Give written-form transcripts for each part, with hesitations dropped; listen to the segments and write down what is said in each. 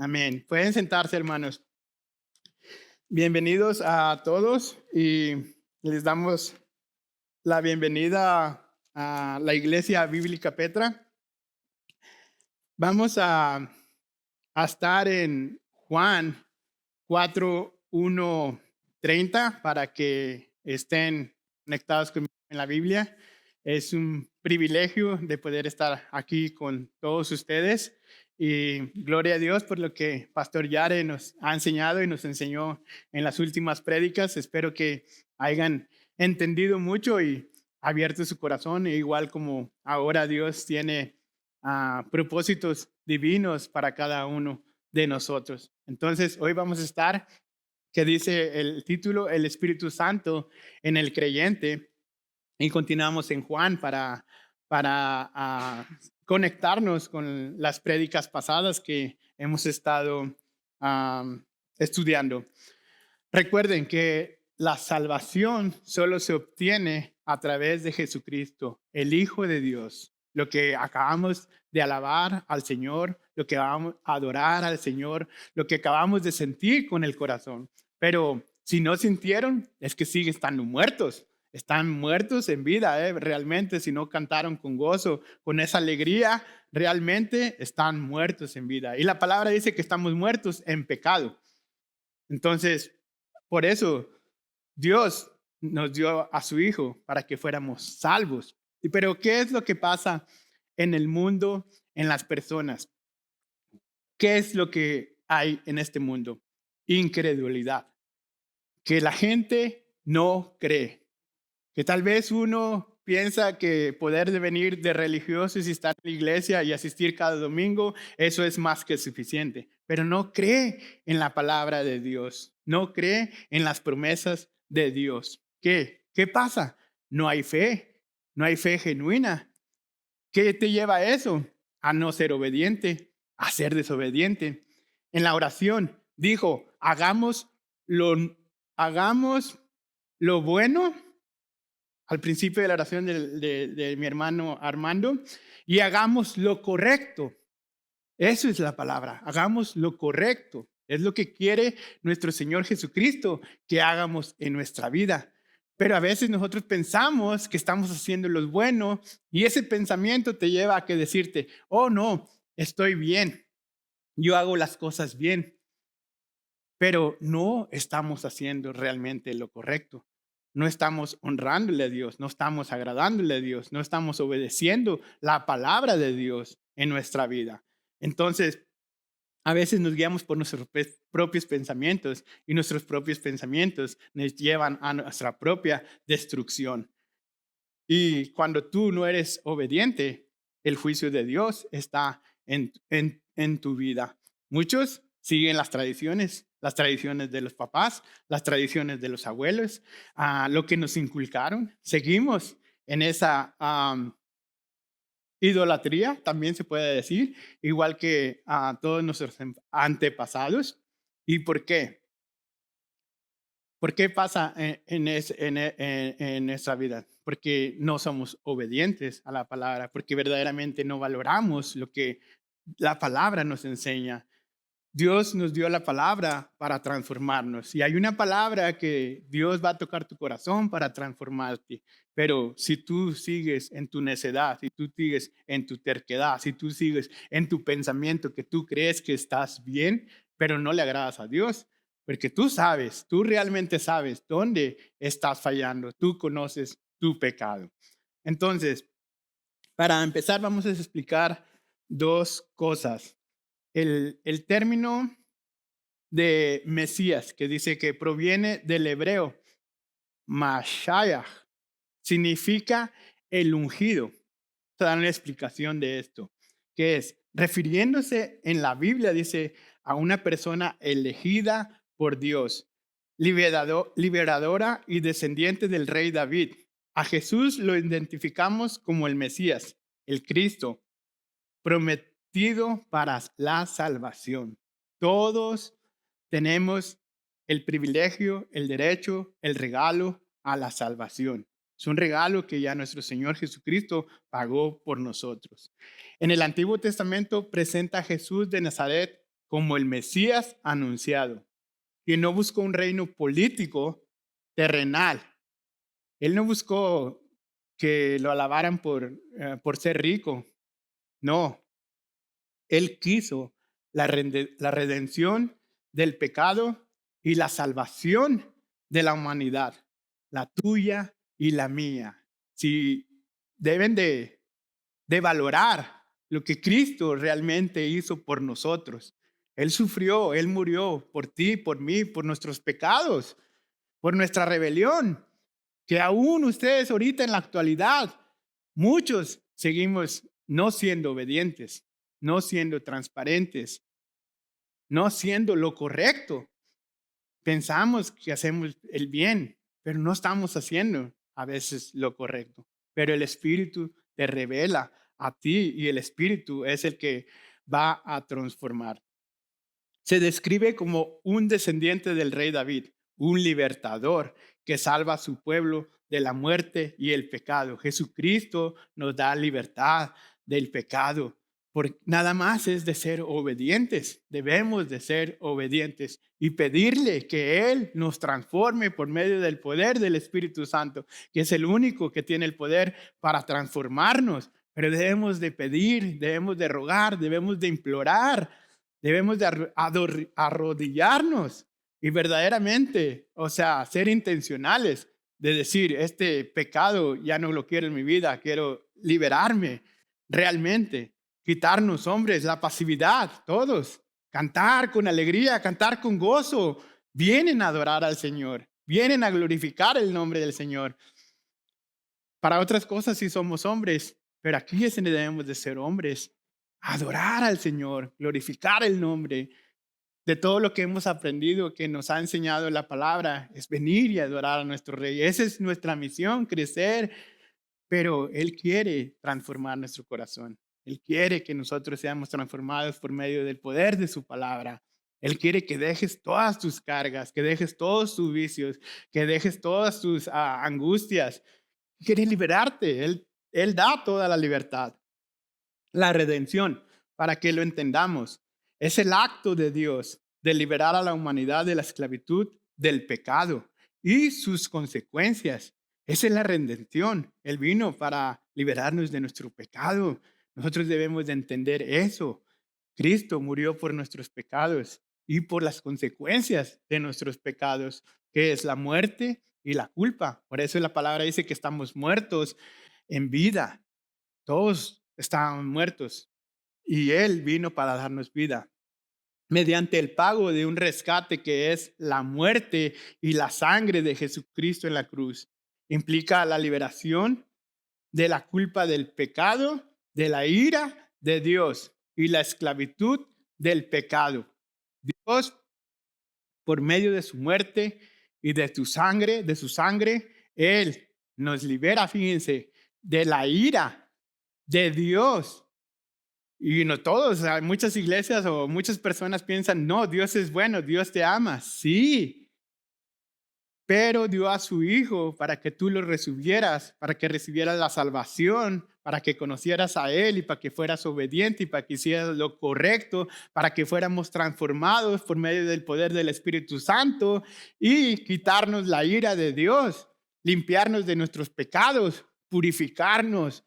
Amén. Pueden sentarse, hermanos. Bienvenidos a todos y les damos la bienvenida a la Iglesia Bíblica Petra. Vamos a estar en Juan 4:1-30 para que estén conectados conmigo en la Biblia. Es un privilegio de poder estar aquí con todos ustedes y gloria a Dios por lo que Pastor Yare nos ha enseñado y nos enseñó en las últimas prédicas. Espero que hayan entendido mucho y abierto su corazón, e igual como ahora Dios tiene propósitos divinos para cada uno de nosotros. Entonces, hoy vamos a estar, que dice el título, el Espíritu Santo en el creyente, y continuamos en Juan para conectarnos con las prédicas pasadas que hemos estado estudiando. Recuerden que la salvación solo se obtiene a través de Jesucristo, el Hijo de Dios. Lo que acabamos de alabar al Señor, lo que vamos a adorar al Señor, lo que acabamos de sentir con el corazón. Pero si no sintieron, es que siguen estando muertos. Están muertos en vida, realmente. Si no cantaron con gozo, con esa alegría, realmente están muertos en vida. Y la palabra dice que estamos muertos en pecado. Entonces, por eso Dios nos dio a su Hijo para que fuéramos salvos. Pero ¿qué es lo que pasa en el mundo, en las personas? ¿Qué es lo que hay en este mundo? Incredulidad. Que la gente no cree. Que tal vez uno piensa que poder venir de religiosos y estar en la iglesia y asistir cada domingo, eso es más que suficiente. Pero no cree en la palabra de Dios. No cree en las promesas de Dios. ¿Qué pasa? No hay fe. No hay fe genuina. ¿Qué te lleva a eso? A no ser obediente, a ser desobediente. En la oración dijo, hagamos lo bueno al principio de la oración de mi hermano Armando, y hagamos lo correcto. Eso es la palabra, hagamos lo correcto. Es lo que quiere nuestro Señor Jesucristo que hagamos en nuestra vida. Pero a veces nosotros pensamos que estamos haciendo lo bueno y ese pensamiento te lleva a que decirte, oh no, estoy bien, yo hago las cosas bien, pero no estamos haciendo realmente lo correcto. No estamos honrándole a Dios, no estamos agradándole a Dios, no estamos obedeciendo la palabra de Dios en nuestra vida. Entonces, a veces nos guiamos por nuestros propios pensamientos y nuestros propios pensamientos nos llevan a nuestra propia destrucción. Y cuando tú no eres obediente, el juicio de Dios está en tu vida. Muchos siguen las tradiciones de los papás, las tradiciones de los abuelos, lo que nos inculcaron. Seguimos en esa idolatría, también se puede decir, igual que a todos nuestros antepasados. ¿Y por qué? ¿Por qué pasa en nuestra vida? Porque no somos obedientes a la palabra, porque verdaderamente no valoramos lo que la palabra nos enseña. Dios nos dio la palabra para transformarnos. Y hay una palabra que Dios va a tocar tu corazón para transformarte. Pero si tú sigues en tu necedad, si tú sigues en tu terquedad, si tú sigues en tu pensamiento que tú crees que estás bien, pero no le agradas a Dios, porque tú sabes, tú realmente sabes dónde estás fallando, tú conoces tu pecado. Entonces, para empezar, vamos a explicar dos cosas. El término de Mesías, que dice que proviene del hebreo Mashiach, significa el ungido. Te dan la explicación de esto, que es, refiriéndose en la Biblia, dice, a una persona elegida por Dios, liberadora y descendiente del rey David. A Jesús lo identificamos como el Mesías, el Cristo, prometido para la salvación. Todos tenemos el privilegio, el derecho, el regalo a la salvación. Es un regalo que ya nuestro Señor Jesucristo pagó por nosotros. En el Antiguo Testamento presenta a Jesús de Nazaret como el Mesías anunciado, que no buscó un reino político terrenal. Él no buscó que lo alabaran por ser rico. No, él quiso la redención del pecado y la salvación de la humanidad, la tuya y la mía. Si deben de valorar lo que Cristo realmente hizo por nosotros. Él sufrió, Él murió por ti, por mí, por nuestros pecados, por nuestra rebelión, que aún ustedes ahorita en la actualidad, muchos seguimos no siendo obedientes, no siendo transparentes, no haciendo lo correcto. Pensamos que hacemos el bien, pero no estamos haciendo a veces lo correcto. Pero el Espíritu te revela a ti y el Espíritu es el que va a transformar. Se describe como un descendiente del rey David, un libertador que salva a su pueblo de la muerte y el pecado. Jesucristo nos da libertad del pecado. Por nada más es de ser obedientes. Debemos de ser obedientes y pedirle que Él nos transforme por medio del poder del Espíritu Santo, que es el único que tiene el poder para transformarnos. Pero debemos de pedir, debemos de rogar, debemos de implorar, debemos de arrodillarnos y verdaderamente, o sea, ser intencionales de decir, este pecado ya no lo quiero en mi vida, quiero liberarme realmente, quitarnos, hombres, la pasividad, todos, cantar con alegría, cantar con gozo, vienen a adorar al Señor, vienen a glorificar el nombre del Señor. Para otras cosas sí somos hombres, pero aquí es donde debemos de ser hombres, adorar al Señor, glorificar el nombre. De todo lo que hemos aprendido, que nos ha enseñado la palabra, es venir y adorar a nuestro Rey. Esa es nuestra misión, crecer, pero Él quiere transformar nuestro corazón. Él quiere que nosotros seamos transformados por medio del poder de su palabra. Él quiere que dejes todas tus cargas, que dejes todos tus vicios, que dejes todas tus angustias. Quiere liberarte. Él da toda la libertad. La redención, para que lo entendamos, es el acto de Dios de liberar a la humanidad de la esclavitud del pecado y sus consecuencias. Esa es la redención. Él vino para liberarnos de nuestro pecado. Nosotros debemos de entender eso. Cristo murió por nuestros pecados y por las consecuencias de nuestros pecados, que es la muerte y la culpa. Por eso la palabra dice que estamos muertos en vida. Todos estaban muertos y Él vino para darnos vida mediante el pago de un rescate que es la muerte y la sangre de Jesucristo en la cruz. Implica la liberación de la culpa del pecado, de la ira de Dios y la esclavitud del pecado. Dios, por medio de su muerte y de su sangre, Él nos libera, fíjense, de la ira de Dios. Y no todos, o sea, muchas iglesias o muchas personas piensan, no, Dios es bueno, Dios te ama. Sí, pero dio a su Hijo para que tú lo recibieras, para que recibieras la salvación, para que conocieras a Él y para que fueras obediente y para que hicieras lo correcto, para que fuéramos transformados por medio del poder del Espíritu Santo y quitarnos la ira de Dios, limpiarnos de nuestros pecados, purificarnos.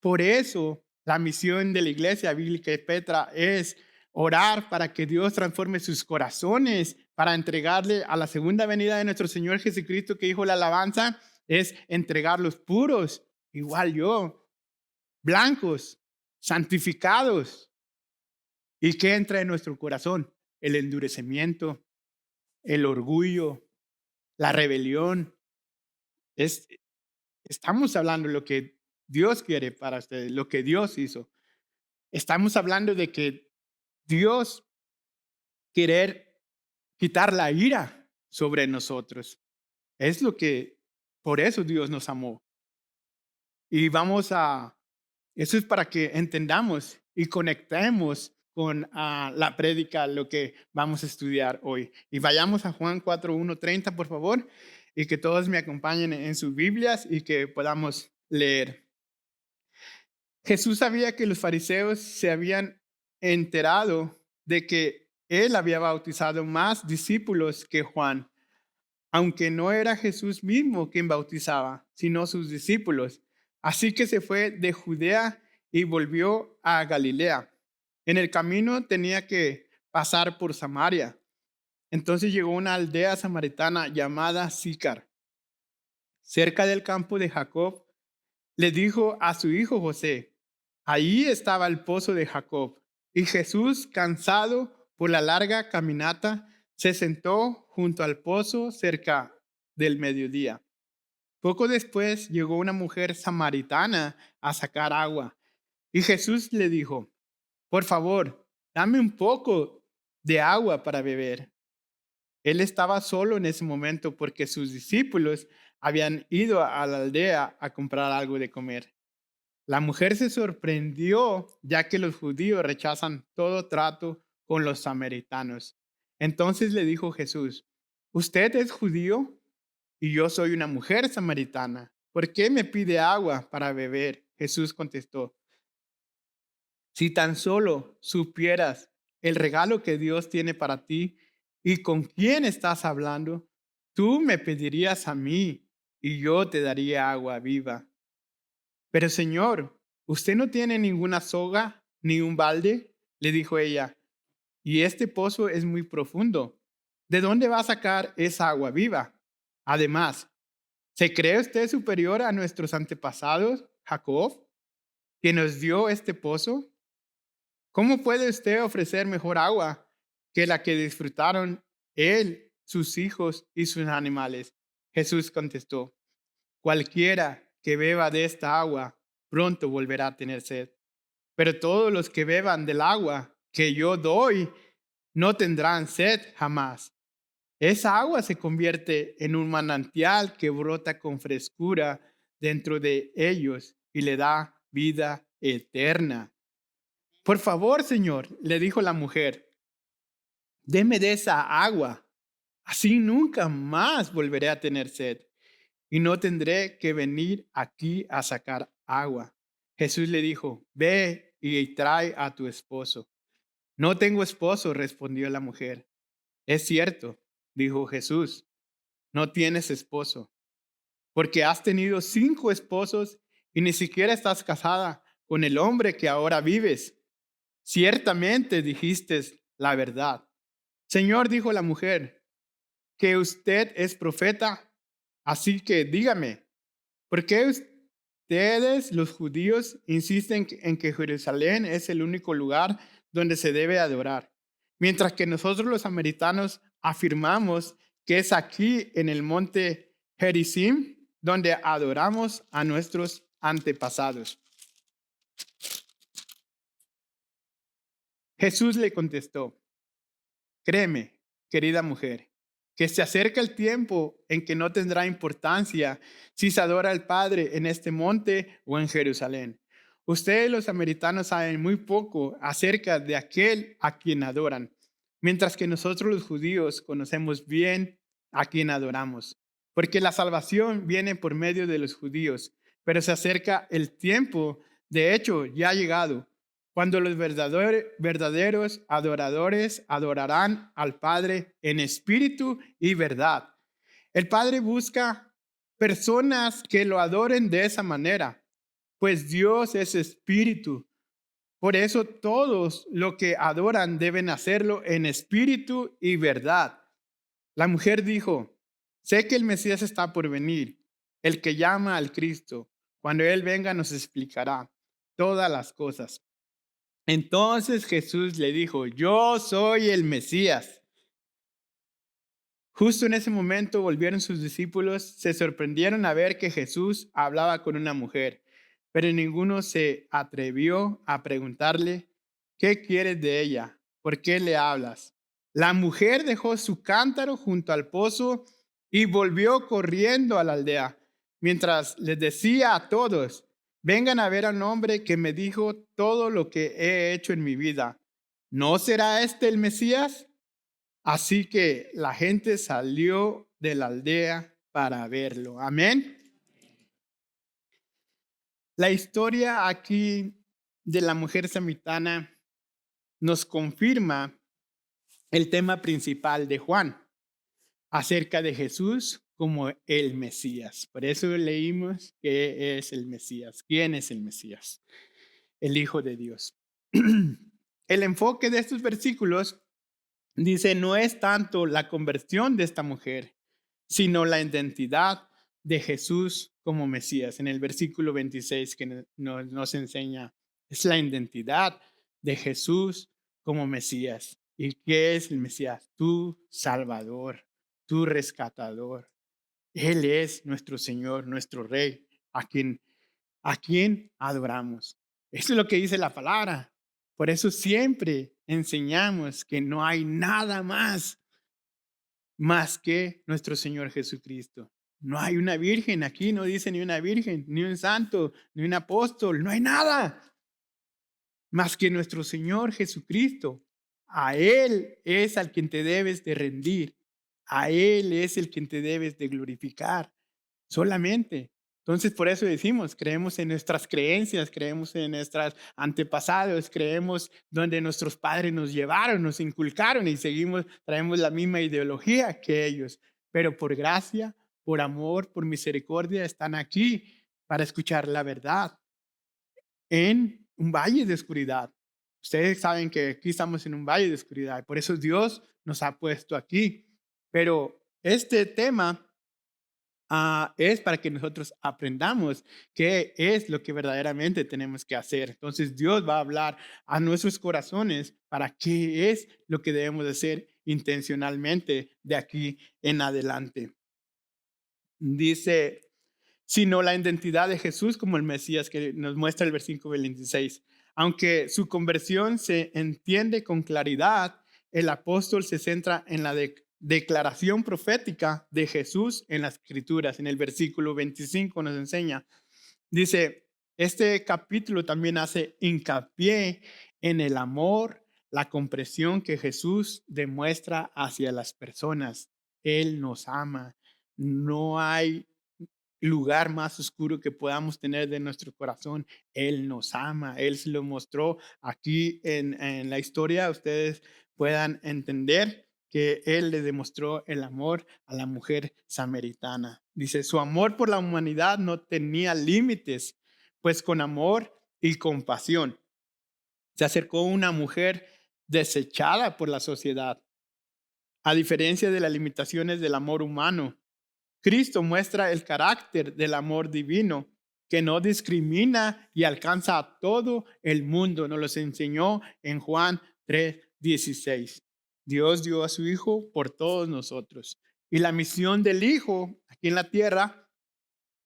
Por eso, la misión de la Iglesia Bíblica de Petra es orar para que Dios transforme sus corazones, para entregarle a la segunda venida de nuestro Señor Jesucristo, que dijo la alabanza, es entregarlos puros, igual yo, blancos, santificados. ¿Y qué entra en nuestro corazón? El endurecimiento, el orgullo, la rebelión. Estamos hablando de lo que Dios quiere para ustedes, lo que Dios hizo. Estamos hablando de que Dios quiere quitar la ira sobre nosotros. Es lo que, por eso Dios nos amó. Y eso es para que entendamos y conectemos con la prédica, lo que vamos a estudiar hoy. Y vayamos a Juan 4:1-30, por favor, y que todos me acompañen en sus Biblias y que podamos leer. Jesús sabía que los fariseos se habían enterado de que él había bautizado más discípulos que Juan, aunque no era Jesús mismo quien bautizaba, sino sus discípulos. Así que se fue de Judea y volvió a Galilea. En el camino tenía que pasar por Samaria. Entonces llegó a una aldea samaritana llamada Sícar, cerca del campo de Jacob. Le dijo a su hijo José: ahí estaba el pozo de Jacob. Y Jesús, cansado por la larga caminata, se sentó junto al pozo cerca del mediodía. Poco después llegó una mujer samaritana a sacar agua. Y Jesús le dijo: por favor, dame un poco de agua para beber. Él estaba solo en ese momento porque sus discípulos habían ido a la aldea a comprar algo de comer. La mujer se sorprendió ya que los judíos rechazan todo trato con los samaritanos. Entonces le dijo Jesús: usted es judío y yo soy una mujer samaritana. ¿Por qué me pide agua para beber? Jesús contestó: si tan solo supieras el regalo que Dios tiene para ti y con quién estás hablando, tú me pedirías a mí y yo te daría agua viva. Pero Señor, usted no tiene ninguna soga ni un balde, le dijo ella, y este pozo es muy profundo. ¿De dónde va a sacar esa agua viva? Además, ¿se cree usted superior a nuestros antepasados, Jacob, que nos dio este pozo? ¿Cómo puede usted ofrecer mejor agua que la que disfrutaron él, sus hijos y sus animales? Jesús contestó: cualquiera que beba de esta agua pronto volverá a tener sed. Pero todos los que beban del agua que yo doy no tendrán sed jamás. Esa agua se convierte en un manantial que brota con frescura dentro de ellos y le da vida eterna. Por favor, Señor, le dijo la mujer, deme de esa agua. Así nunca más volveré a tener sed y no tendré que venir aquí a sacar agua. Jesús le dijo: ve y trae a tu esposo. No tengo esposo, respondió la mujer. Es cierto, dijo Jesús, no tienes esposo, porque has tenido 5 esposos y ni siquiera estás casada con el hombre que ahora vives. Ciertamente dijiste la verdad. Señor, dijo la mujer, que usted es profeta, así que dígame, ¿por qué ustedes, los judíos, insisten en que Jerusalén es el único lugar donde se debe adorar, mientras que nosotros los samaritanos afirmamos que es aquí en el monte Gerizim donde adoramos a nuestros antepasados? Jesús le contestó: créeme, querida mujer, que se acerca el tiempo en que no tendrá importancia si se adora al Padre en este monte o en Jerusalén. Ustedes los samaritanos saben muy poco acerca de aquel a quien adoran, mientras que nosotros los judíos conocemos bien a quien adoramos, porque la salvación viene por medio de los judíos, pero se acerca el tiempo, de hecho ya ha llegado, cuando los verdaderos adoradores adorarán al Padre en espíritu y verdad. El Padre busca personas que lo adoren de esa manera, pues Dios es espíritu. Por eso todos los que adoran deben hacerlo en espíritu y verdad. La mujer dijo: sé que el Mesías está por venir, el que llama al Cristo. Cuando Él venga nos explicará todas las cosas. Entonces Jesús le dijo: yo soy el Mesías. Justo en ese momento volvieron sus discípulos, se sorprendieron a ver que Jesús hablaba con una mujer, pero ninguno se atrevió a preguntarle: ¿qué quieres de ella? ¿Por qué le hablas? La mujer dejó su cántaro junto al pozo y volvió corriendo a la aldea, mientras les decía a todos: vengan a ver a un hombre que me dijo todo lo que he hecho en mi vida. ¿No será este el Mesías? Así que la gente salió de la aldea para verlo. Amén. La historia aquí de la mujer samaritana nos confirma el tema principal de Juan acerca de Jesús como el Mesías. Por eso leímos que es el Mesías. ¿Quién es el Mesías? El Hijo de Dios. El enfoque de estos versículos dice, no es tanto la conversión de esta mujer, sino la identidad de Jesús como Mesías. En el versículo 26 que nos enseña, es la identidad de Jesús como Mesías. ¿Y qué es el Mesías? Tu Salvador, tu rescatador. Él es nuestro Señor, nuestro Rey, a quien adoramos. Eso es lo que dice la palabra. Por eso siempre enseñamos que no hay nada más que nuestro Señor Jesucristo. No hay una virgen aquí, no dice ni una virgen, ni un santo, ni un apóstol, no hay nada más que nuestro Señor Jesucristo. A Él es al quien te debes de rendir, a Él es el quien te debes de glorificar solamente. Entonces, por eso decimos, creemos en nuestras creencias, creemos en nuestros antepasados, creemos donde nuestros padres nos llevaron, nos inculcaron y traemos la misma ideología que ellos. Pero por gracia, por amor, por misericordia, están aquí para escuchar la verdad en un valle de oscuridad. Ustedes saben que aquí estamos en un valle de oscuridad, por eso Dios nos ha puesto aquí. Pero este tema es para que nosotros aprendamos qué es lo que verdaderamente tenemos que hacer. Entonces Dios va a hablar a nuestros corazones para qué es lo que debemos de hacer intencionalmente de aquí en adelante. Dice, sino la identidad de Jesús como el Mesías que nos muestra el versículo 26. Aunque su conversión se entiende con claridad, el apóstol se centra en la declaración profética de Jesús en las Escrituras. En el versículo 25 nos enseña, dice, este capítulo también hace hincapié en el amor, la comprensión que Jesús demuestra hacia las personas. Él nos ama. No hay lugar más oscuro que podamos tener de nuestro corazón. Él nos ama, Él se lo mostró aquí en la historia. Ustedes puedan entender que Él le demostró el amor a la mujer samaritana. Dice, su amor por la humanidad no tenía límites, pues con amor y compasión se acercó una mujer desechada por la sociedad. A diferencia de las limitaciones del amor humano, Cristo muestra el carácter del amor divino que no discrimina y alcanza a todo el mundo. Nos los enseñó en Juan 3:16. Dios dio a su Hijo por todos nosotros. Y la misión del Hijo aquí en la tierra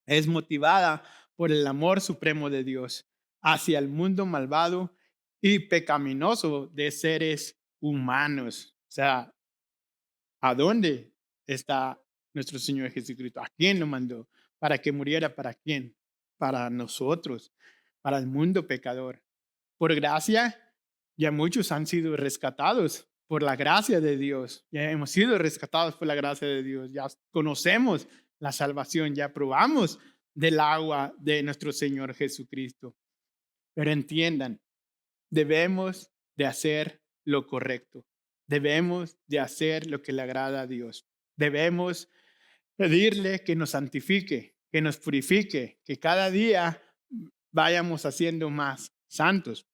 es motivada por el amor supremo de Dios hacia el mundo malvado y pecaminoso de seres humanos. O sea, ¿a dónde está nuestro Señor Jesucristo? ¿A quién lo mandó? ¿Para que muriera? ¿Para quién? Para nosotros, para el mundo pecador. Por gracia, ya muchos han sido rescatados por la gracia de Dios. Ya hemos sido rescatados por la gracia de Dios. Ya conocemos la salvación, ya probamos del agua de nuestro Señor Jesucristo. Pero entiendan, debemos de hacer lo correcto. Debemos de hacer lo que le agrada a Dios. Debemos pedirle que nos santifique, que nos purifique, que cada día vayamos haciendo más santos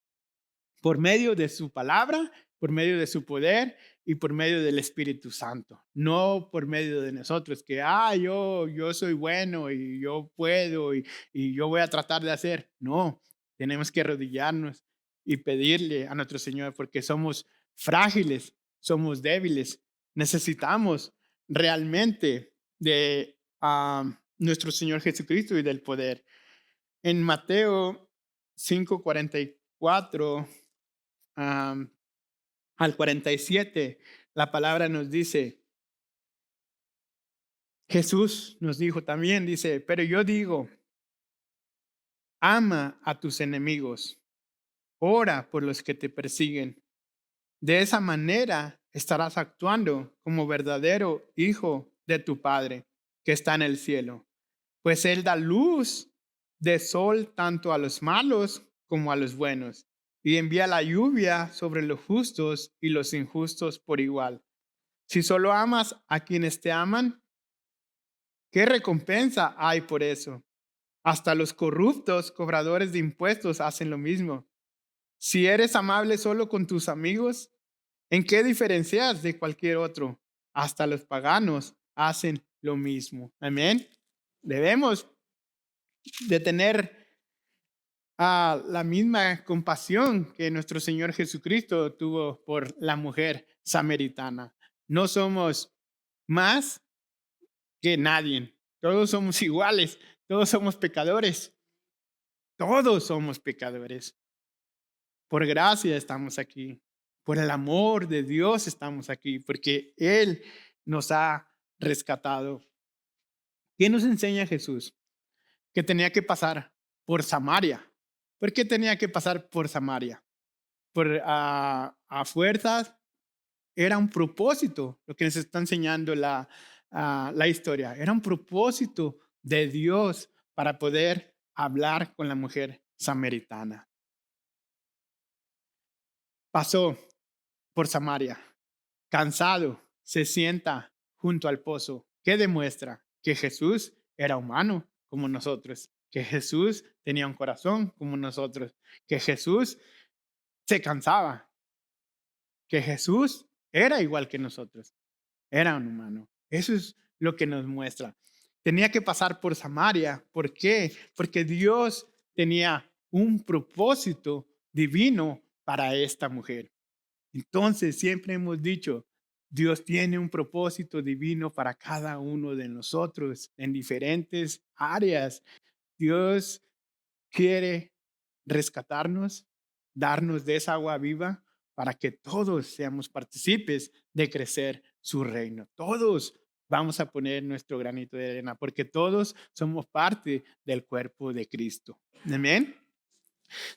por medio de su palabra, por medio de su poder y por medio del Espíritu Santo. No por medio de nosotros, que yo soy bueno y yo puedo y yo voy a tratar de hacer. No, tenemos que arrodillarnos y pedirle a nuestro Señor porque somos frágiles, somos débiles, necesitamos realmente de nuestro Señor Jesucristo y del poder. En Mateo 5:44 al 47, la palabra nos dice, Jesús nos dijo también, dice, pero yo digo, ama a tus enemigos, ora por los que te persiguen. De esa manera estarás actuando como verdadero hijo de tu Padre que está en el cielo, pues Él da luz de sol tanto a los malos como a los buenos y envía la lluvia sobre los justos y los injustos por igual. Si solo amas a quienes te aman, ¿qué recompensa hay por eso? Hasta los corruptos cobradores de impuestos hacen lo mismo. Si eres amable solo con tus amigos, ¿en qué diferencias de cualquier otro? Hasta los paganos hacen lo mismo. Amén. Debemos de tener la misma compasión que nuestro Señor Jesucristo tuvo por la mujer samaritana. No somos más que nadie. Todos somos iguales. Todos somos pecadores. Todos somos pecadores. Por gracia estamos aquí. Por el amor de Dios estamos aquí. Porque Él nos ha rescatado. ¿Qué nos enseña Jesús? Que tenía que pasar por Samaria. ¿Por qué tenía que pasar por Samaria? A fuerzas era un propósito, lo que nos está enseñando la historia. Era un propósito de Dios para poder hablar con la mujer samaritana. Pasó por Samaria, cansado, se sienta junto al pozo. ¿Qué demuestra? Que Jesús era humano como nosotros, que Jesús tenía un corazón como nosotros, que Jesús se cansaba, que Jesús era igual que nosotros, era un humano. Eso es lo que nos muestra. Tenía que pasar por Samaria. ¿Por qué? Porque Dios tenía un propósito divino para esta mujer. Entonces, siempre hemos dicho, Dios tiene un propósito divino para cada uno de nosotros en diferentes áreas. Dios quiere rescatarnos, darnos de esa agua viva para que todos seamos partícipes de crecer su reino. Todos vamos a poner nuestro granito de arena porque todos somos parte del cuerpo de Cristo. Amén.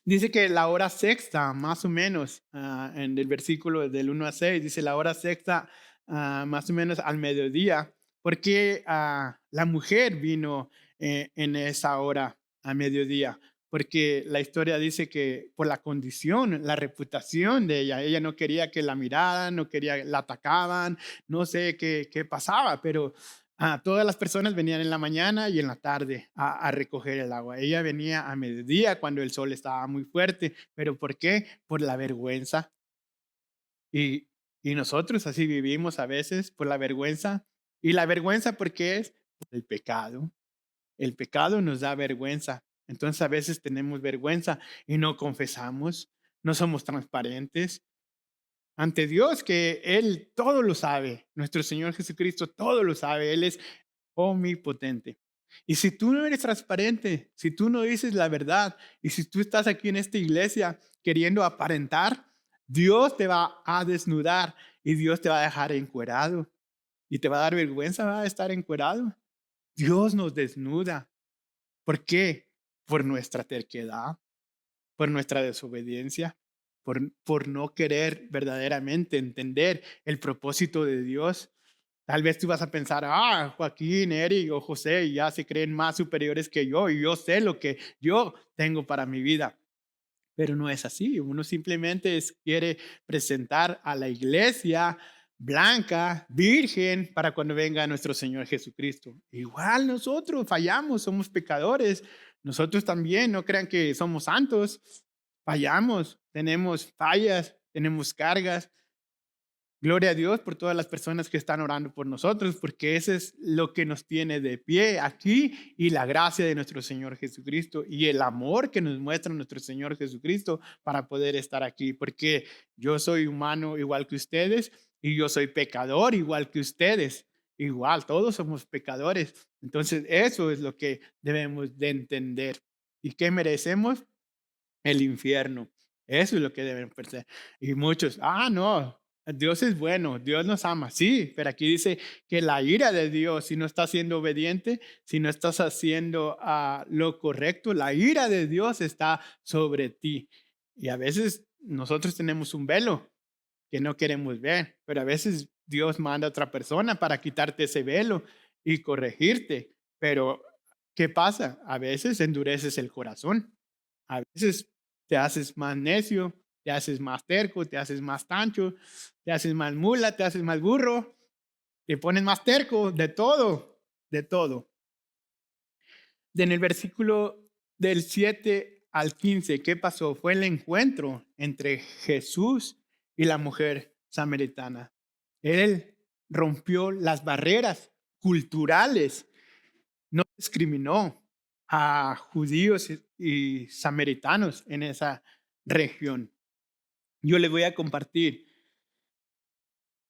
Dice que la hora sexta, más o menos, en el versículo del 1 a 6, dice la hora sexta, más o menos al mediodía, porque la mujer vino en esa hora a mediodía, porque la historia dice que por la condición, la reputación de ella no quería que la miraran, no quería, la atacaban, no sé qué pasaba, pero todas las personas venían en la mañana y en la tarde a recoger el agua. Ella venía a mediodía cuando el sol estaba muy fuerte. ¿Pero por qué? Por la vergüenza. Y, y nosotros así vivimos a veces por la vergüenza. ¿Y la vergüenza por qué es? El pecado. El pecado nos da vergüenza. Entonces a veces tenemos vergüenza y no confesamos, no somos transparentes ante Dios, que Él todo lo sabe. Nuestro Señor Jesucristo todo lo sabe. Él es omnipotente. Y si tú no eres transparente, si tú no dices la verdad, y si tú estás aquí en esta iglesia queriendo aparentar, Dios te va a desnudar y Dios te va a dejar encuerado. Y te va a dar vergüenza, va a estar encuerado. Dios nos desnuda. ¿Por qué? Por nuestra terquedad, por nuestra desobediencia, por no querer verdaderamente entender el propósito de Dios. Tal vez tú vas a pensar, Joaquín, Eric o José ya se creen más superiores que yo y yo sé lo que yo tengo para mi vida. Pero no es así. Uno simplemente quiere presentar a la iglesia blanca, virgen, para cuando venga nuestro Señor Jesucristo. Igual nosotros fallamos, somos pecadores. Nosotros también, no crean que somos santos. Fallamos, tenemos fallas, tenemos cargas. Gloria a Dios por todas las personas que están orando por nosotros, porque eso es lo que nos tiene de pie aquí y la gracia de nuestro Señor Jesucristo y el amor que nos muestra nuestro Señor Jesucristo para poder estar aquí, porque yo soy humano igual que ustedes y yo soy pecador igual que ustedes. Igual, todos somos pecadores. Entonces, eso es lo que debemos de entender. ¿Y qué merecemos? El infierno. Eso es lo que deben pensar. Y muchos, no, Dios es bueno, Dios nos ama. Sí, pero aquí dice que la ira de Dios, si no estás siendo obediente, si no estás haciendo lo correcto, la ira de Dios está sobre ti. Y a veces nosotros tenemos un velo que no queremos ver, pero a veces Dios manda a otra persona para quitarte ese velo y corregirte. Pero, ¿qué pasa? A veces endureces el corazón. A veces te haces más necio, te haces más terco, te haces más tancho, te haces más mula, te haces más burro, te pones más terco, de todo, de todo. En el versículo del 7 al 15, ¿qué pasó? Fue el encuentro entre Jesús y la mujer samaritana. Él rompió las barreras culturales, no discriminó a judíos y samaritanos en esa región. Yo les voy a compartir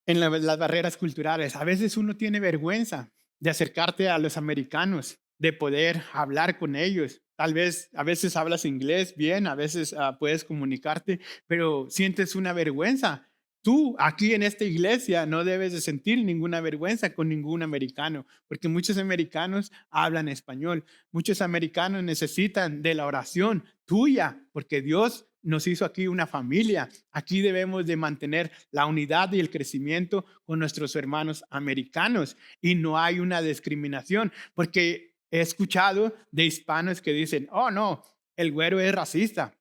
en las barreras culturales. A veces uno tiene vergüenza de acercarte a los americanos, de poder hablar con ellos. Tal vez a veces hablas inglés bien, a veces puedes comunicarte, pero sientes una vergüenza. Tú aquí en esta iglesia no debes de sentir ninguna vergüenza con ningún americano, porque muchos americanos hablan español. Muchos americanos necesitan de la oración tuya, porque Dios nos hizo aquí una familia. Aquí debemos de mantener la unidad y el crecimiento con nuestros hermanos americanos y no hay una discriminación, porque he escuchado de hispanos que dicen, oh no, el güero es racista,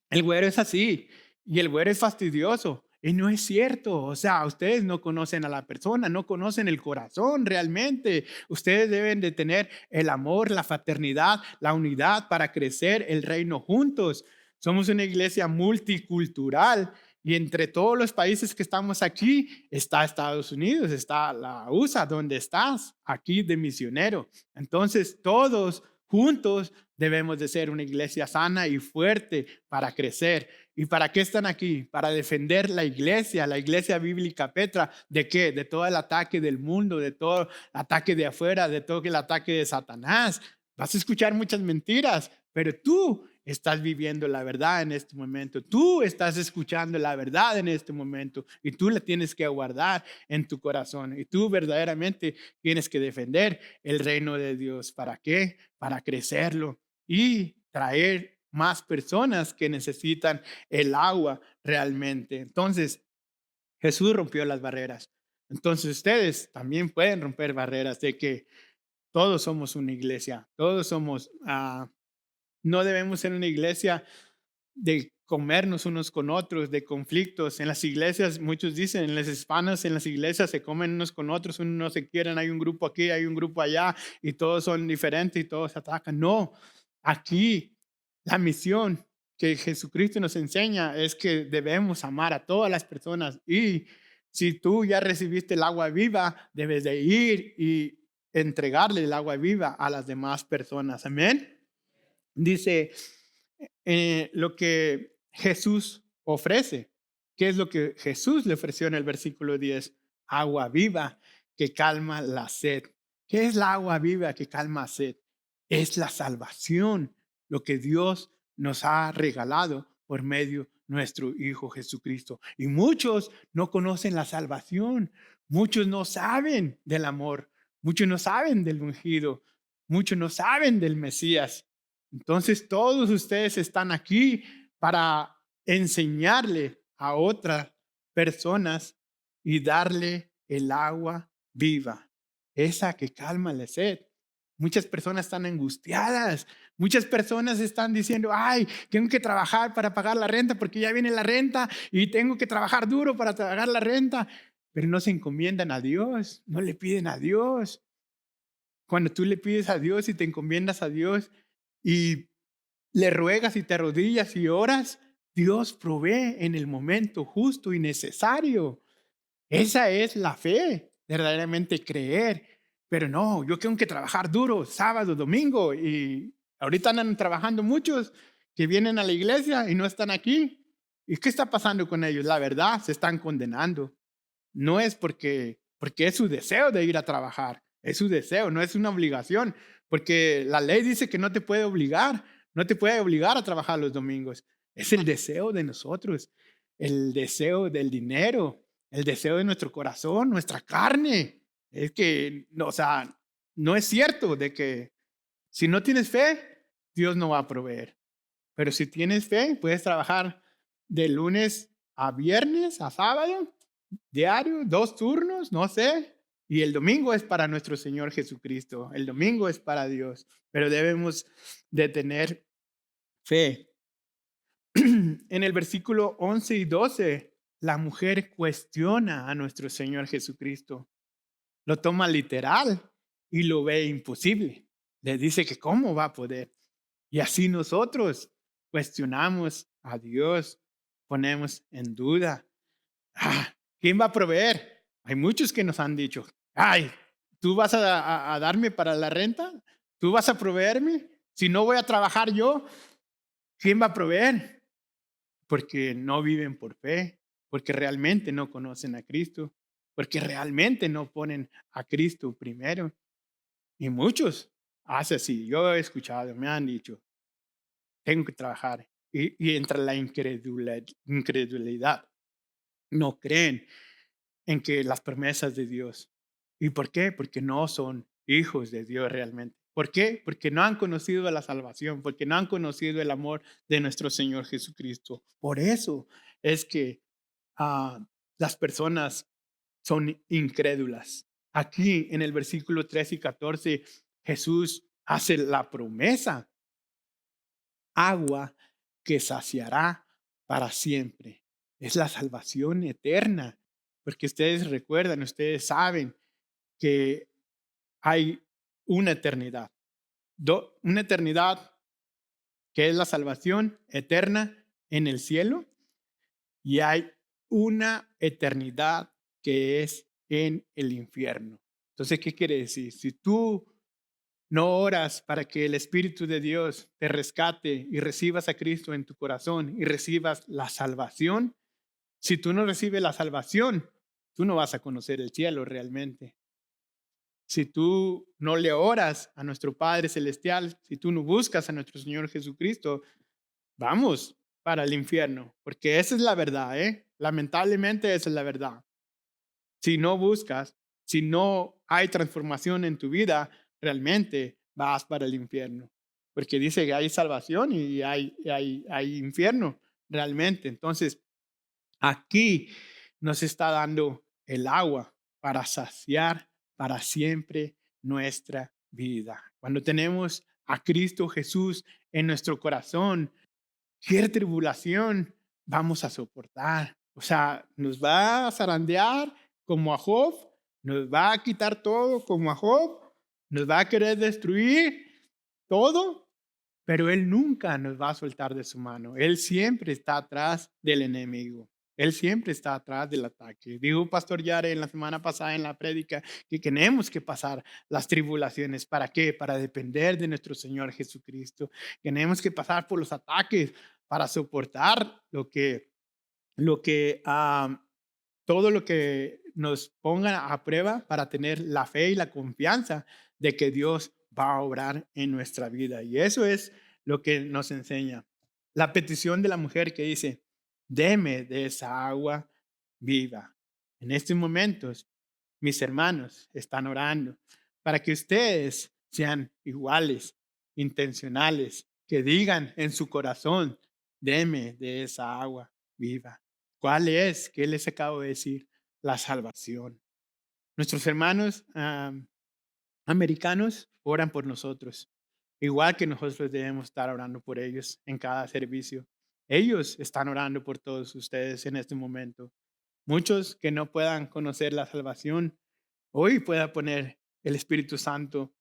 el güero es así y el güero es fastidioso. Y no es cierto, o sea, ustedes no conocen a la persona, no conocen el corazón realmente. Ustedes deben de tener el amor, la fraternidad, la unidad para crecer el reino juntos. Somos una iglesia multicultural y entre todos los países que estamos aquí está Estados Unidos, está la USA, donde estás, aquí de misionero. Entonces, todos juntos debemos de ser una iglesia sana y fuerte para crecer. ¿Y para qué están aquí? Para defender la iglesia bíblica Petra. ¿De qué? De todo el ataque del mundo, de todo el ataque de afuera, de todo el ataque de Satanás. Vas a escuchar muchas mentiras, pero tú estás viviendo la verdad en este momento. Tú estás escuchando la verdad en este momento y tú la tienes que guardar en tu corazón. Y tú verdaderamente tienes que defender el reino de Dios. ¿Para qué? Para crecerlo y traer más personas que necesitan el agua realmente. Entonces, Jesús rompió las barreras. Entonces, ustedes también pueden romper barreras de que todos somos una iglesia, todos somos, no debemos ser una iglesia de comernos unos con otros, de conflictos. En las iglesias, muchos dicen, en las hispanas, en las iglesias se comen unos con otros, unos no se quieren, hay un grupo aquí, hay un grupo allá, y todos son diferentes y todos se atacan. No, aquí la misión que Jesucristo nos enseña es que debemos amar a todas las personas y si tú ya recibiste el agua viva, debes de ir y entregarle el agua viva a las demás personas. Amén. Dice lo que Jesús ofrece. ¿Qué es lo que Jesús le ofreció en el versículo 10? Agua viva que calma la sed. ¿Qué es la agua viva que calma sed? Es la salvación, lo que Dios nos ha regalado por medio de nuestro Hijo Jesucristo. Y muchos no conocen la salvación, muchos no saben del amor, muchos no saben del ungido, muchos no saben del Mesías. Entonces todos ustedes están aquí para enseñarle a otras personas y darle el agua viva, esa que calma la sed. Muchas personas están angustiadas, muchas personas están diciendo, ay, tengo que trabajar para pagar la renta porque ya viene la renta y tengo que trabajar duro para pagar la renta, pero no se encomiendan a Dios, no le piden a Dios. Cuando tú le pides a Dios y te encomiendas a Dios y le ruegas y te arrodillas y oras, Dios provee en el momento justo y necesario. Esa es la fe, verdaderamente creer. Pero no, yo tengo que trabajar duro, sábado, domingo, y ahorita andan trabajando muchos que vienen a la iglesia y no están aquí. ¿Y qué está pasando con ellos? La verdad, se están condenando. No es porque es su deseo de ir a trabajar, es su deseo, no es una obligación, porque la ley dice que no te puede obligar, no te puede obligar a trabajar los domingos. Es el deseo de nosotros, el deseo del dinero, el deseo de nuestro corazón, nuestra carne. Es que, no, o sea, no es cierto de que si no tienes fe, Dios no va a proveer. Pero si tienes fe, puedes trabajar de lunes a viernes, a sábado, diario, 2 turnos, no sé. Y el domingo es para nuestro Señor Jesucristo. El domingo es para Dios. Pero debemos de tener fe. En el versículo 11 y 12, la mujer cuestiona a nuestro Señor Jesucristo. Lo toma literal y lo ve imposible. Le dice que cómo va a poder. Y así nosotros cuestionamos a Dios, ponemos en duda. ¿Quién va a proveer? Hay muchos que nos han dicho, ay, ¿tú vas a darme para la renta? ¿Tú vas a proveerme? Si no voy a trabajar yo, ¿quién va a proveer? Porque no viven por fe, porque realmente no conocen a Cristo, porque realmente no ponen a Cristo primero. Y muchos hace así. Yo he escuchado, me han dicho, tengo que trabajar. Y entra la incredulidad. No creen en que las promesas de Dios. ¿Y por qué? Porque no son hijos de Dios realmente. ¿Por qué? Porque no han conocido la salvación, porque no han conocido el amor de nuestro Señor Jesucristo. Por eso es que las personas son incrédulas. Aquí en el versículo 13 y 14, Jesús hace la promesa, agua que saciará para siempre. Es la salvación eterna, porque ustedes recuerdan, ustedes saben que hay una eternidad, una eternidad que es la salvación eterna en el cielo, y hay una eternidad que es en el infierno. Entonces, ¿qué quiere decir? Si tú no oras para que el Espíritu de Dios te rescate y recibas a Cristo en tu corazón y recibas la salvación, si tú no recibes la salvación, tú no vas a conocer el cielo realmente. Si tú no le oras a nuestro Padre Celestial, si tú no buscas a nuestro Señor Jesucristo, vamos para el infierno, porque esa es la verdad, ¿eh? Lamentablemente esa es la verdad. Si no buscas, si no hay transformación en tu vida, realmente vas para el infierno. Porque dice que hay salvación y hay infierno realmente. Entonces, aquí nos está dando el agua para saciar para siempre nuestra vida. Cuando tenemos a Cristo Jesús en nuestro corazón, ¿qué tribulación vamos a soportar? O sea, nos va a zarandear como a Job, nos va a quitar todo como a Job, nos va a querer destruir todo, pero Él nunca nos va a soltar de su mano. Él siempre está atrás del enemigo. Él siempre está atrás del ataque. Dijo Pastor Yare en la semana pasada en la prédica que tenemos que pasar las tribulaciones. ¿Para qué? Para depender de nuestro Señor Jesucristo. Tenemos que pasar por los ataques para soportar lo que todo lo que nos ponga a prueba para tener la fe y la confianza de que Dios va a obrar en nuestra vida. Y eso es lo que nos enseña. La petición de la mujer que dice, deme de esa agua viva. En estos momentos, mis hermanos están orando para que ustedes sean iguales, intencionales, que digan en su corazón, deme de esa agua viva. ¿Cuál es? ¿Qué les acabo de decir? La salvación. Nuestros hermanos americanos oran por nosotros, igual que nosotros debemos estar orando por ellos en cada servicio. Ellos están orando por todos ustedes en este momento. Muchos que no puedan conocer la salvación, hoy pueda poner el Espíritu Santo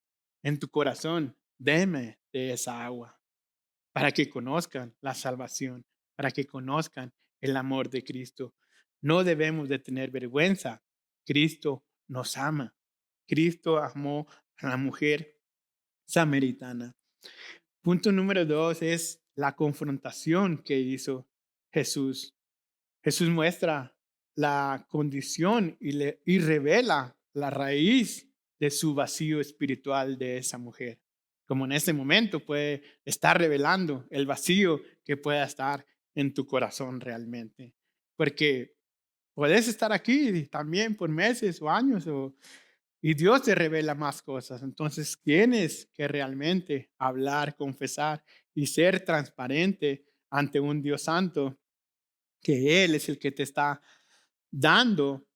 en tu corazón. Deme de esa agua para que conozcan la salvación, para que conozcan el amor de Cristo. No debemos de tener vergüenza. Cristo nos ama. Cristo amó a la mujer samaritana. Punto número 2 es la confrontación que hizo Jesús. Jesús muestra la condición y revela la raíz de su vacío espiritual de esa mujer. Como en este momento puede estar revelando el vacío que pueda estar en tu corazón realmente. Porque puedes estar aquí también por meses o años y Dios te revela más cosas. Entonces tienes que realmente hablar, confesar y ser transparente ante un Dios santo, que Él es el que te está dando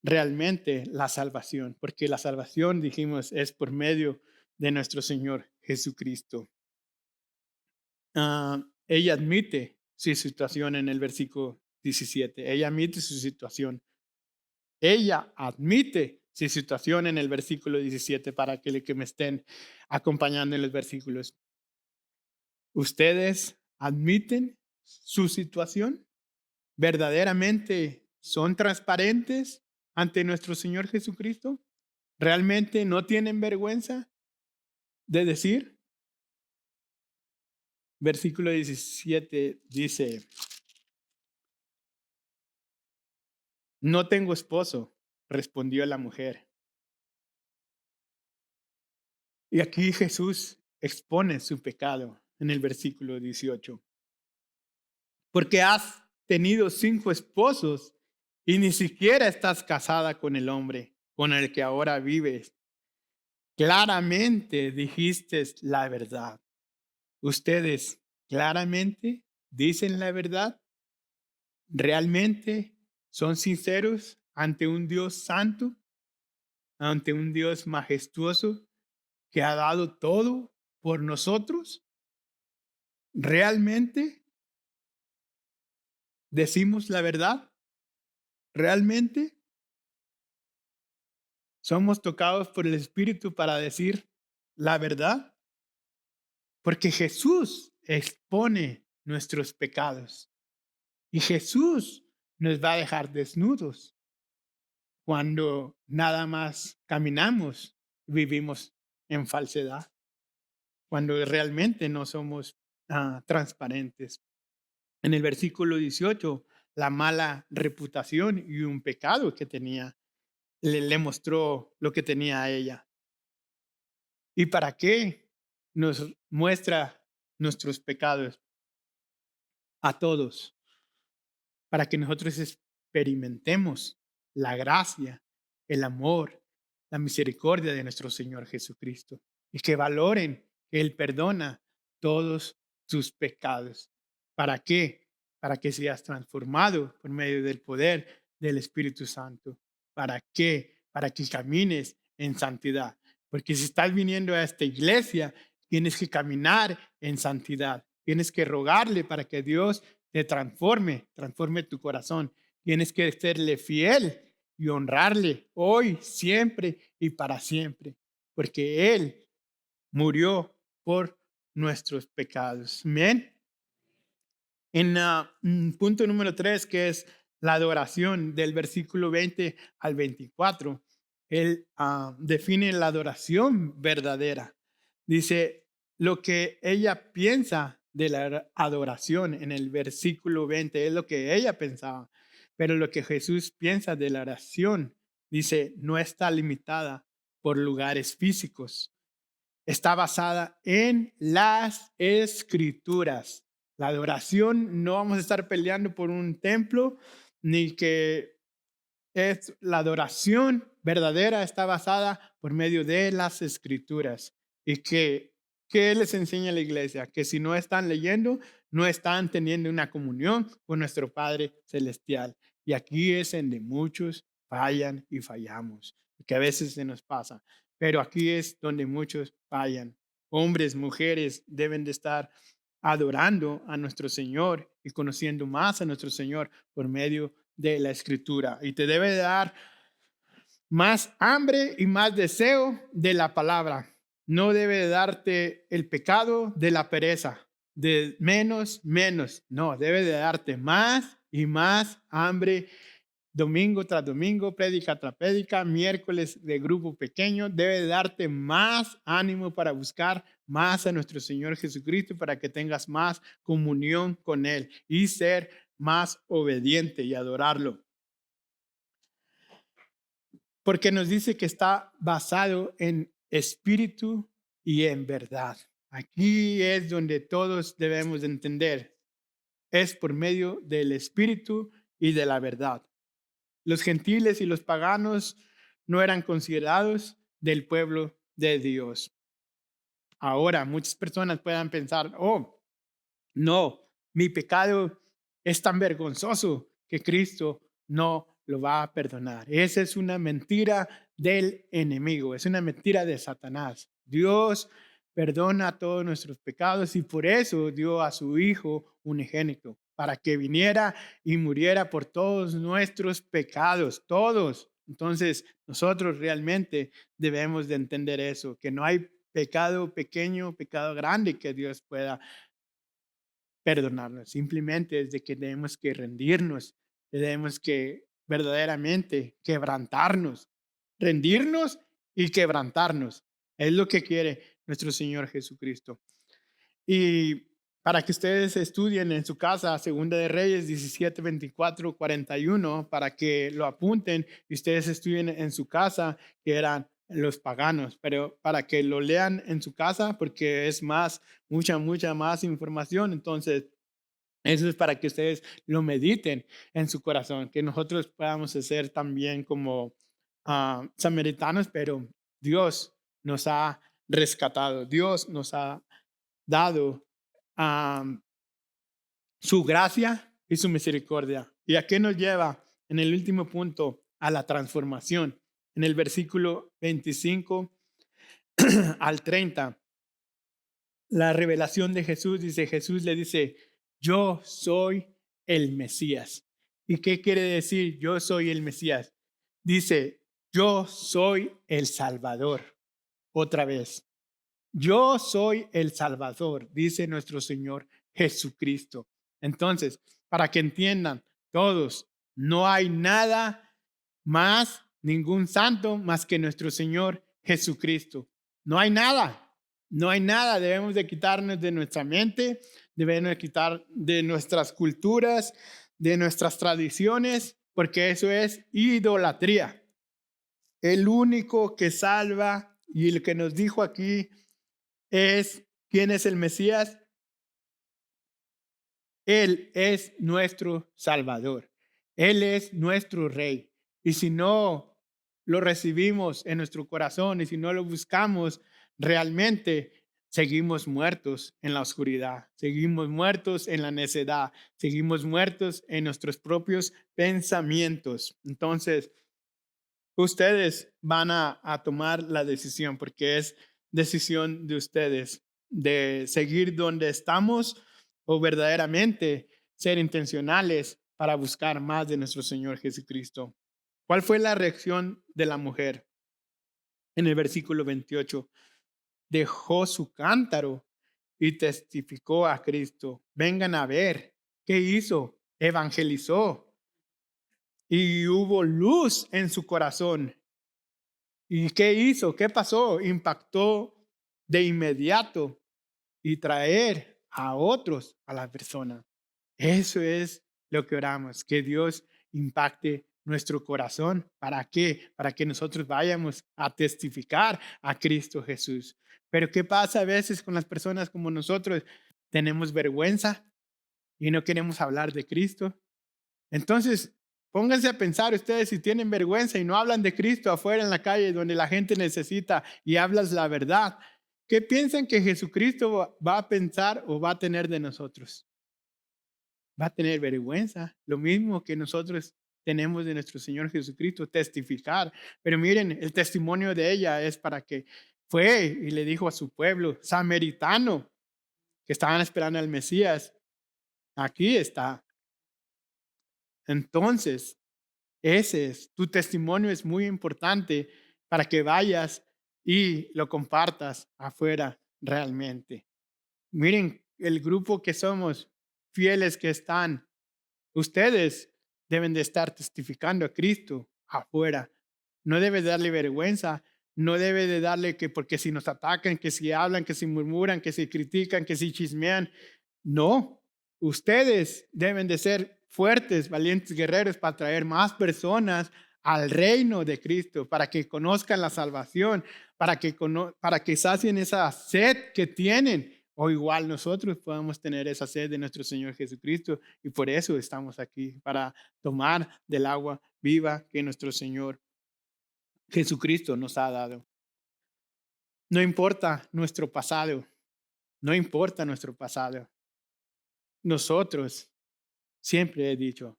realmente la salvación, porque la salvación, dijimos, es por medio de nuestro Señor Jesucristo. Ella admite su situación en el versículo 17. Ella admite su situación. Ella admite su situación en el versículo 17 para que me estén acompañando en los versículos. ¿Ustedes admiten su situación? ¿Verdaderamente son transparentes ante nuestro Señor Jesucristo? ¿Realmente no tienen vergüenza de decir? Versículo 17 dice, no tengo esposo, respondió la mujer. Y aquí Jesús expone su pecado en el versículo 18. Porque has tenido 5 esposos y ni siquiera estás casada con el hombre con el que ahora vives. Claramente dijiste la verdad. Ustedes claramente dicen la verdad. ¿Realmente son sinceros ante un Dios santo, ante un Dios majestuoso que ha dado todo por nosotros? ¿Realmente decimos la verdad? ¿Realmente somos tocados por el Espíritu para decir la verdad? Porque Jesús expone nuestros pecados y Jesús nos va a dejar desnudos cuando nada más caminamos, vivimos en falsedad, cuando realmente no somos transparentes. En el versículo 18, la mala reputación y un pecado que tenía, le mostró lo que tenía a ella. ¿Y para qué nos muestra nuestros pecados? A todos, para que nosotros experimentemos la gracia, el amor, la misericordia de nuestro Señor Jesucristo y que valoren que Él perdona todos sus pecados. ¿Para qué? Para que seas transformado por medio del poder del Espíritu Santo. ¿Para qué? Para que camines en santidad. Porque si estás viniendo a esta iglesia, tienes que caminar en santidad. Tienes que rogarle para que Dios te transforme tu corazón. Tienes que serle fiel y honrarle hoy, siempre y para siempre, porque Él murió por nuestros pecados. Amén. En punto número 3, que es la adoración del versículo 20 al 24, Él define la adoración verdadera. Dice, lo que ella piensa de la adoración en el versículo 20 es lo que ella pensaba, pero lo que Jesús piensa de la oración, dice, no está limitada por lugares físicos. Está basada en las escrituras. La adoración, no vamos a estar peleando por un templo, ni que es la adoración verdadera está basada por medio de las escrituras. Y ¿qué les enseña la iglesia? Que si no están leyendo, no están teniendo una comunión con nuestro Padre Celestial. Y aquí es en donde muchos fallan y fallamos, que a veces se nos pasa. Pero aquí es donde muchos fallan. Hombres, mujeres deben de estar adorando a nuestro Señor y conociendo más a nuestro Señor por medio de la escritura. Y te debe dar más hambre y más deseo de la palabra. No debe darte el pecado de la pereza, de menos. No, debe de darte más y más hambre. Domingo tras domingo, prédica tras prédica, miércoles de grupo pequeño, debe de darte más ánimo para buscar más a nuestro Señor Jesucristo, para que tengas más comunión con Él y ser más obediente y adorarlo. Porque nos dice que está basado en espíritu y en verdad. Aquí es donde todos debemos de entender. Es por medio del espíritu y de la verdad. Los gentiles y los paganos no eran considerados del pueblo de Dios. Ahora, muchas personas puedan pensar, oh, no, mi pecado es tan vergonzoso que Cristo no lo va a perdonar. Esa es una mentira del enemigo, es una mentira de Satanás. Dios perdona todos nuestros pecados y por eso dio a su Hijo unigénito, para que viniera y muriera por todos nuestros pecados, todos. Entonces, nosotros realmente debemos de entender eso, que no hay pecado pequeño, pecado grande que Dios pueda perdonarnos. Simplemente es de que tenemos que rendirnos, tenemos que verdaderamente quebrantarnos, rendirnos y quebrantarnos. Es lo que quiere nuestro Señor Jesucristo. Y para que ustedes estudien en su casa, Segunda de Reyes 17, 24, 41, para que lo apunten y ustedes estudien en su casa, que eran los paganos, pero para que lo lean en su casa, porque es más, mucha más información. Entonces, eso es para que ustedes lo mediten en su corazón, que nosotros podamos ser también como samaritanos, pero Dios nos ha rescatado, Dios nos ha dado am, su gracia y su misericordia. ¿Y a qué nos lleva en el último punto? A la transformación. En el versículo 25 al 30, la revelación de Jesús dice, Jesús le dice, yo soy el Mesías. ¿Y qué quiere decir yo soy el Mesías? Dice, yo soy el Salvador. Otra vez, yo soy el Salvador, dice nuestro Señor Jesucristo. Entonces, para que entiendan todos, no hay nada más, ningún santo más que nuestro Señor Jesucristo. No hay nada, no hay nada. Debemos de quitarnos de nuestra mente, debemos de quitar de nuestras culturas, de nuestras tradiciones, porque eso es idolatría. El único que salva y el que nos dijo aquí es quién es el Mesías. Él es nuestro Salvador. Él es nuestro Rey. Y si no lo recibimos en nuestro corazón y si no lo buscamos, realmente seguimos muertos en la oscuridad, seguimos muertos en la necedad, seguimos muertos en nuestros propios pensamientos. Entonces, ustedes van a tomar la decisión porque es decisión de ustedes de seguir donde estamos o verdaderamente ser intencionales para buscar más de nuestro Señor Jesucristo. ¿Cuál fue la reacción de la mujer? En el versículo 28, dejó su cántaro y testificó a Cristo. Vengan a ver qué hizo, evangelizó y hubo luz en su corazón. ¿Y qué hizo? ¿Qué pasó? Impactó de inmediato y traer a otros a la persona. Eso es lo que oramos, que Dios impacte nuestro corazón. ¿Para qué? Para que nosotros vayamos a testificar a Cristo Jesús. Pero ¿qué pasa a veces con las personas como nosotros? Tenemos vergüenza y no queremos hablar de Cristo. Entonces, pónganse a pensar ustedes si tienen vergüenza y no hablan de Cristo afuera en la calle donde la gente necesita y hablas la verdad. ¿Qué piensan que Jesucristo va a pensar o va a tener de nosotros? Va a tener vergüenza, lo mismo que nosotros tenemos de nuestro Señor Jesucristo, testificar. Pero miren, el testimonio de ella es para que fue y le dijo a su pueblo samaritano que estaban esperando al Mesías, aquí está. Entonces, ese es, tu testimonio es muy importante para que vayas y lo compartas afuera realmente. Miren el grupo que somos, fieles que están. Ustedes deben de estar testificando a Cristo afuera. No debe darle vergüenza, no debe de darle que porque si nos atacan, que si hablan, que si murmuran, que si critican, que si chismean. No, ustedes deben de ser fuertes, valientes guerreros para traer más personas al reino de Cristo, para que conozcan la salvación, para que sacien esa sed que tienen. O igual nosotros podamos tener esa sed de nuestro Señor Jesucristo y por eso estamos aquí, para tomar del agua viva que nuestro Señor Jesucristo nos ha dado. No importa nuestro pasado, no importa nuestro pasado. Nosotros, siempre he dicho,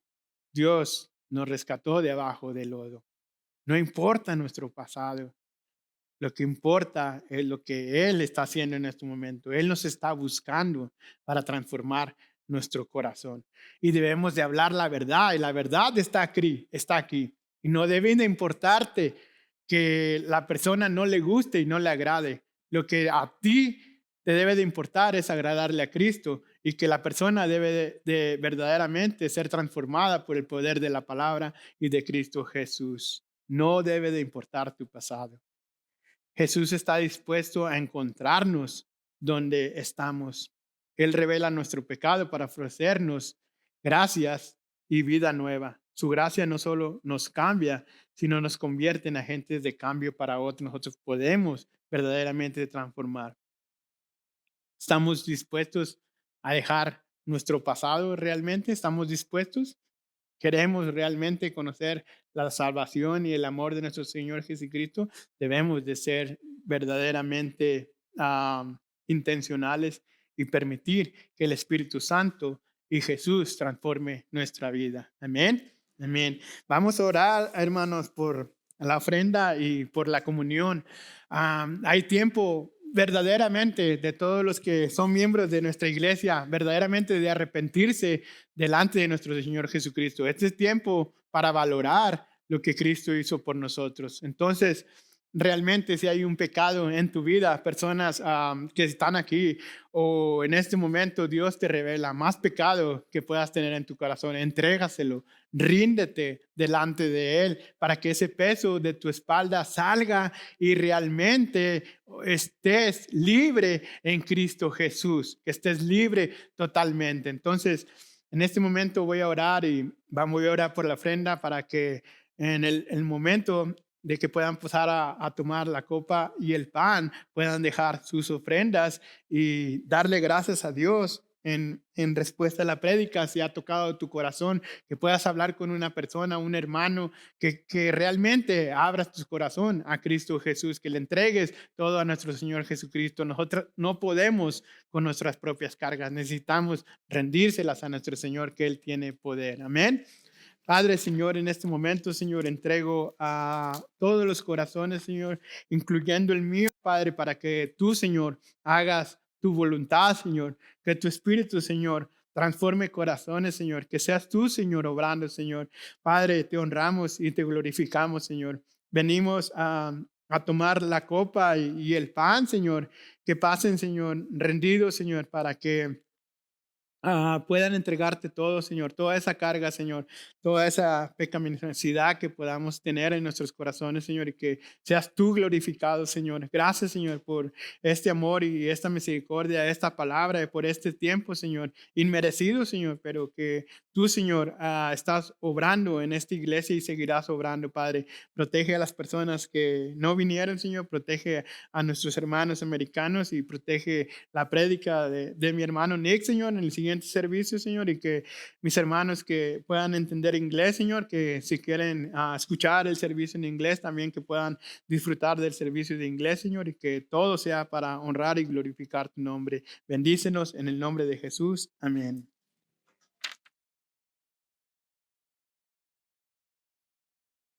Dios nos rescató de abajo del lodo. No importa nuestro pasado. Lo que importa es lo que Él está haciendo en este momento. Él nos está buscando para transformar nuestro corazón. Y debemos de hablar la verdad, y la verdad está aquí, está aquí. Y no debe de importarte que la persona no le guste y no le agrade. Lo que a ti te debe de importar es agradarle a Cristo, y que la persona debe de verdaderamente ser transformada por el poder de la palabra y de Cristo Jesús. No debe de importar tu pasado. Jesús está dispuesto a encontrarnos donde estamos. Él revela nuestro pecado para ofrecernos gracias y vida nueva. Su gracia no solo nos cambia, sino nos convierte en agentes de cambio para otros. Nosotros podemos verdaderamente transformar. ¿Estamos dispuestos a dejar nuestro pasado realmente? ¿Estamos dispuestos? ¿Queremos realmente conocer la salvación y el amor de nuestro Señor Jesucristo? Debemos de ser verdaderamente intencionales y permitir que el Espíritu Santo y Jesús transforme nuestra vida. Amén. Amén. Vamos a orar, hermanos, por la ofrenda y por la comunión. Hay tiempo verdaderamente de todos los que son miembros de nuestra iglesia, verdaderamente de arrepentirse delante de nuestro Señor Jesucristo. Este es tiempo para valorar lo que Cristo hizo por nosotros. Entonces, realmente si hay un pecado en tu vida, personas que están aquí o en este momento Dios te revela más pecado que puedas tener en tu corazón, entrégaselo, ríndete delante de Él para que ese peso de tu espalda salga y realmente estés libre en Cristo Jesús, que estés libre totalmente. Entonces, en este momento voy a orar y voy a orar por la ofrenda para que en el momento de que puedan pasar a tomar la copa y el pan, puedan dejar sus ofrendas y darle gracias a Dios en respuesta a la prédica, si ha tocado tu corazón, que puedas hablar con una persona, un hermano, que realmente abras tu corazón a Cristo Jesús, que le entregues todo a nuestro Señor Jesucristo. Nosotros no podemos con nuestras propias cargas, necesitamos rendírselas a nuestro Señor, que Él tiene poder. Amén. Padre, Señor, en este momento, Señor, entrego a todos los corazones, Señor, incluyendo el mío, Padre, para que tú, Señor, hagas tu voluntad, Señor, que tu Espíritu, Señor, transforme corazones, Señor, que seas tú, Señor, obrando, Señor. Padre, te honramos y te glorificamos, Señor. Venimos a tomar la copa y el pan, Señor, que pasen, Señor, rendidos, Señor, para que puedan entregarte todo, Señor, toda esa carga, Señor, toda esa pecaminosidad que podamos tener en nuestros corazones, Señor, y que seas tú glorificado, Señor. Gracias, Señor, por este amor y esta misericordia, esta palabra, y por este tiempo, Señor, inmerecido, Señor, pero que tú, Señor, estás obrando en esta iglesia y seguirás obrando, Padre. Protege a las personas que no vinieron, Señor, protege a nuestros hermanos americanos y protege la prédica de mi hermano Nick, Señor, en el siguiente servicio, Señor, y que mis hermanos que puedan entender inglés, Señor, que si quieren escuchar el servicio en inglés, también que puedan disfrutar del servicio de inglés, Señor, y que todo sea para honrar y glorificar tu nombre. Bendícenos en el nombre de Jesús. Amén.